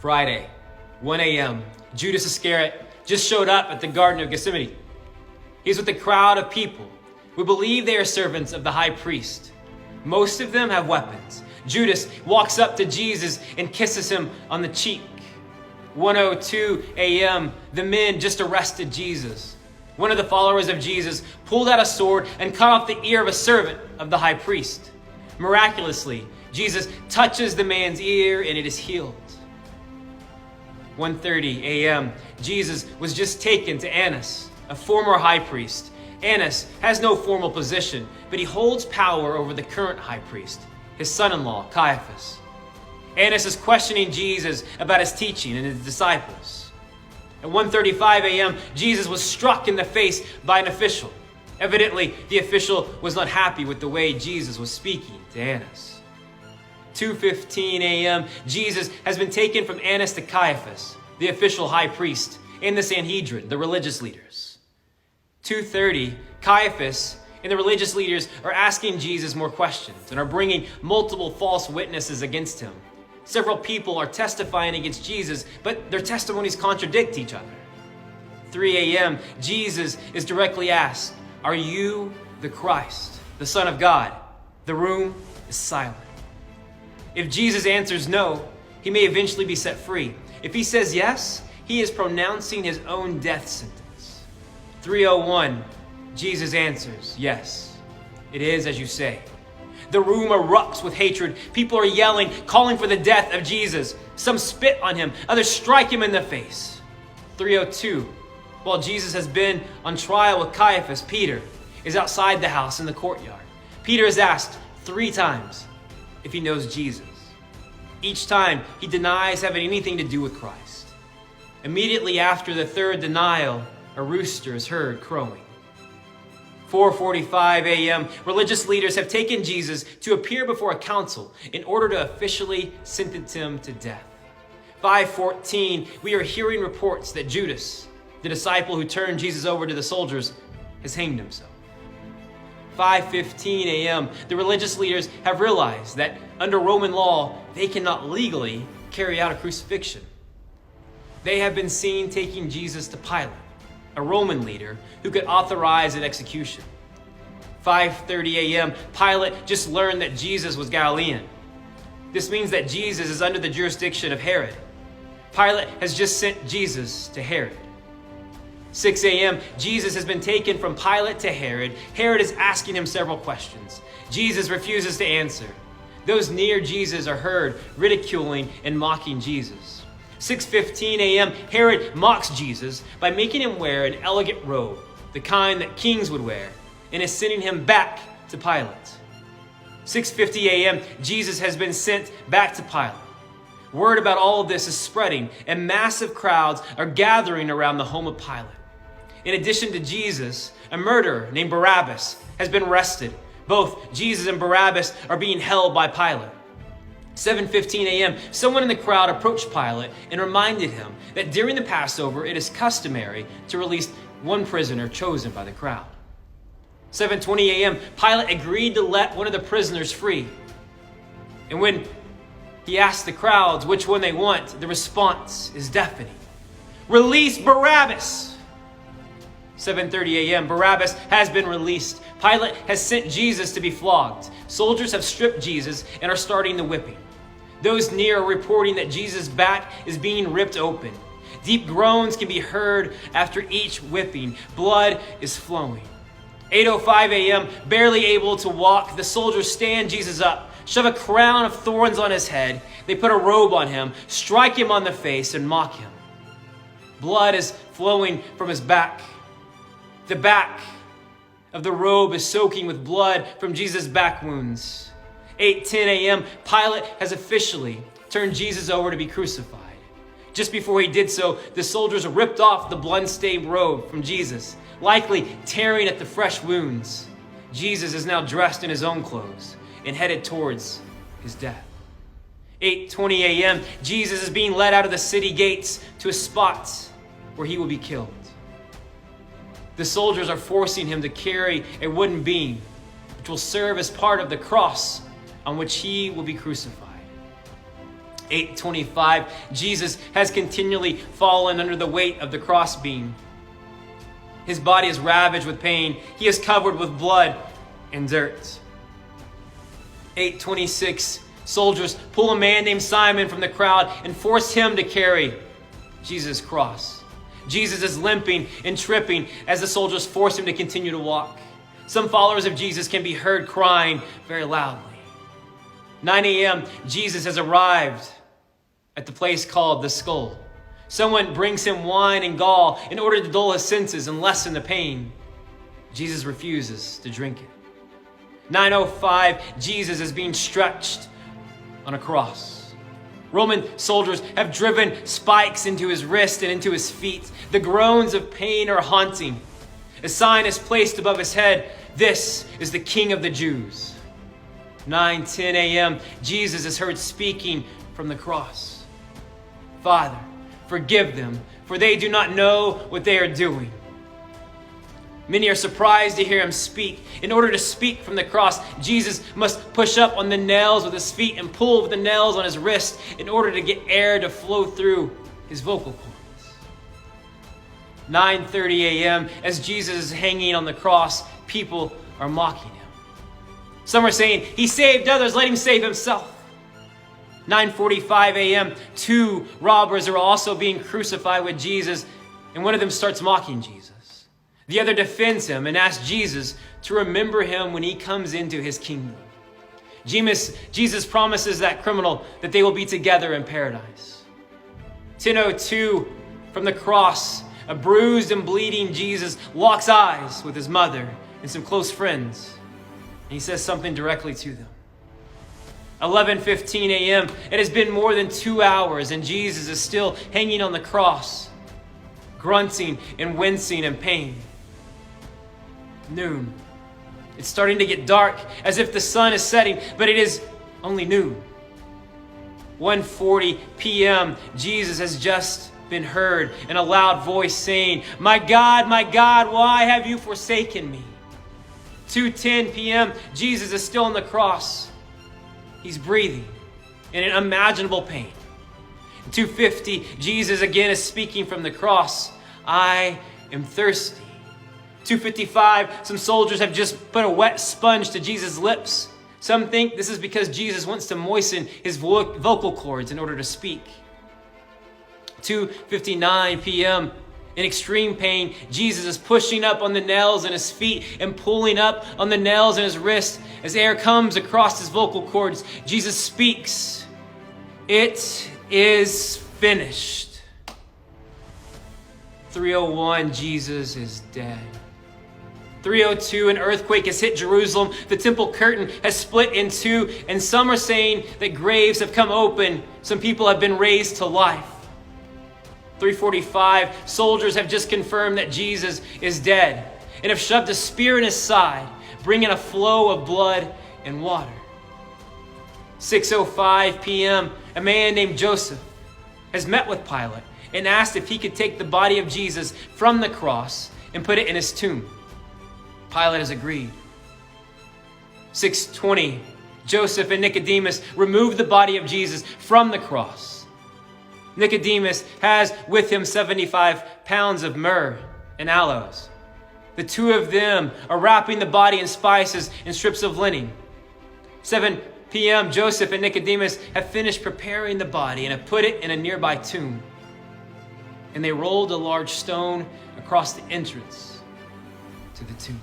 Friday, 1 a.m., Judas Iscariot just showed up at the Garden of Gethsemane. He's with a crowd of people who believe they are servants of the high priest. Most of them have weapons. Judas walks up to Jesus and kisses him on the cheek. 1:02 a.m., the men just arrested Jesus. One of the followers of Jesus pulled out a sword and cut off the ear of a servant of the high priest. Miraculously, Jesus touches the man's ear and it is healed. 1:30 a.m., Jesus was just taken to Annas, a former high priest. Annas has no formal position, but he holds power over the current high priest, his son-in-law, Caiaphas. Annas is questioning Jesus about his teaching and his disciples. At 1:35 a.m., Jesus was struck in the face by an official. Evidently, the official was not happy with the way Jesus was speaking to Annas. 2:15 a.m., Jesus has been taken from Annas to Caiaphas, the official high priest, and the Sanhedrin, the religious leaders. 2:30, Caiaphas and the religious leaders are asking Jesus more questions and are bringing multiple false witnesses against him. Several people are testifying against Jesus, but their testimonies contradict each other. 3 a.m., Jesus is directly asked, "Are you the Christ, the Son of God?" The room is silent. If Jesus answers no, he may eventually be set free. If he says yes, he is pronouncing his own death sentence. 3:01, Jesus answers, "Yes, it is as you say." The room erupts with hatred. People are yelling, calling for the death of Jesus. Some spit on him, others strike him in the face. 3:02, while Jesus has been on trial with Caiaphas, Peter is outside the house in the courtyard. Peter is asked 3 times if he knows Jesus. Each time, he denies having anything to do with Christ. Immediately after the third denial, a rooster is heard crowing. 4:45 a.m., religious leaders have taken Jesus to appear before a council in order to officially sentence him to death. 5:14, we are hearing reports that Judas, the disciple who turned Jesus over to the soldiers, has hanged himself. 5:15 a.m., the religious leaders have realized that under Roman law, they cannot legally carry out a crucifixion. They have been seen taking Jesus to Pilate, a Roman leader who could authorize an execution. 5:30 a.m., Pilate just learned that Jesus was Galilean. This means that Jesus is under the jurisdiction of Herod. Pilate has just sent Jesus to Herod. 6 a.m., Jesus has been taken from Pilate to Herod. Herod is asking him several questions. Jesus refuses to answer. Those near Jesus are heard ridiculing and mocking Jesus. 6:15 a.m., Herod mocks Jesus by making him wear an elegant robe, the kind that kings would wear, and is sending him back to Pilate. 6:50 a.m., Jesus has been sent back to Pilate. Word about all of this is spreading, and massive crowds are gathering around the home of Pilate. In addition to Jesus, a murderer named Barabbas has been arrested. Both Jesus and Barabbas are being held by Pilate. 7:15 a.m., someone in the crowd approached Pilate and reminded him that during the Passover, it is customary to release one prisoner chosen by the crowd. 7:20 a.m., Pilate agreed to let one of the prisoners free. And when he asked the crowds which one they want, the response is deafening. "Release Barabbas!" 7:30 a.m., Barabbas has been released. Pilate has sent Jesus to be flogged. Soldiers have stripped Jesus and are starting the whipping. Those near are reporting that Jesus' back is being ripped open. Deep groans can be heard after each whipping. Blood is flowing. 8:05 a.m., barely able to walk, the soldiers stand Jesus up, shove a crown of thorns on his head. They put a robe on him, strike him on the face, and mock him. Blood is flowing from his back. The back of the robe is soaking with blood from Jesus' back wounds. 8:10 a.m., Pilate has officially turned Jesus over to be crucified. Just before he did so, the soldiers ripped off the blood-stained robe from Jesus, likely tearing at the fresh wounds. Jesus is now dressed in his own clothes and headed towards his death. 8:20 a.m., Jesus is being led out of the city gates to a spot where he will be killed. The soldiers are forcing him to carry a wooden beam, which will serve as part of the cross on which he will be crucified. 8:25, Jesus has continually fallen under the weight of the crossbeam. His body is ravaged with pain. He is covered with blood and dirt. 8:26, soldiers pull a man named Simon from the crowd and force him to carry Jesus' cross. Jesus is limping and tripping as the soldiers force him to continue to walk. Some followers of Jesus can be heard crying very loudly. 9 a.m., Jesus has arrived at the place called the Skull. Someone brings him wine and gall in order to dull his senses and lessen the pain. Jesus refuses to drink it. 9:05, Jesus is being stretched on a cross. Roman soldiers have driven spikes into his wrist and into his feet. The groans of pain are haunting. A sign is placed above his head. This is the King of the Jews. 9:10 a.m., Jesus is heard speaking from the cross. Father, forgive them, for they do not know what they are doing. Many are surprised to hear him speak. In order to speak from the cross, Jesus must push up on the nails with his feet and pull with the nails on his wrist in order to get air to flow through his vocal cords. 9:30 a.m., as Jesus is hanging on the cross, people are mocking him. Some are saying, he saved others, let him save himself. 9:45 a.m., 2 robbers are also being crucified with Jesus, and one of them starts mocking Jesus. The other defends him and asks Jesus to remember him when he comes into his kingdom. Jesus promises that criminal that they will be together in paradise. 10:02, from the cross, a bruised and bleeding Jesus locks eyes with his mother and some close friends, and he says something directly to them. 11:15 a.m., it has been more than 2 hours, and Jesus is still hanging on the cross, grunting and wincing in pain. Noon. It's starting to get dark, as if the sun is setting, but it is only noon. 1:40 p.m., Jesus has just been heard in a loud voice saying, my God, why have you forsaken me?" 2:10 p.m., Jesus is still on the cross. He's breathing in an unimaginable pain. 2:50, Jesus again is speaking from the cross, "I am thirsty." 2:55, some soldiers have just put a wet sponge to Jesus' lips. Some think this is because Jesus wants to moisten his vocal cords in order to speak. 2:59 p.m., in extreme pain, Jesus is pushing up on the nails in his feet and pulling up on the nails in his wrist. As air comes across his vocal cords, Jesus speaks, "It is finished." 3:01, Jesus is dead. 3:02, an earthquake has hit Jerusalem. The temple curtain has split in two, and some are saying that graves have come open. Some people have been raised to life. 3:45, soldiers have just confirmed that Jesus is dead and have shoved a spear in his side, bringing a flow of blood and water. 6:05 p.m., a man named Joseph has met with Pilate and asked if he could take the body of Jesus from the cross and put it in his tomb. Pilate has agreed. 6:20, Joseph and Nicodemus removed the body of Jesus from the cross. Nicodemus has with him 75 pounds of myrrh and aloes. The two of them are wrapping the body in spices and strips of linen. 7 p.m., Joseph and Nicodemus have finished preparing the body and have put it in a nearby tomb. And they rolled a large stone across the entrance to the tomb.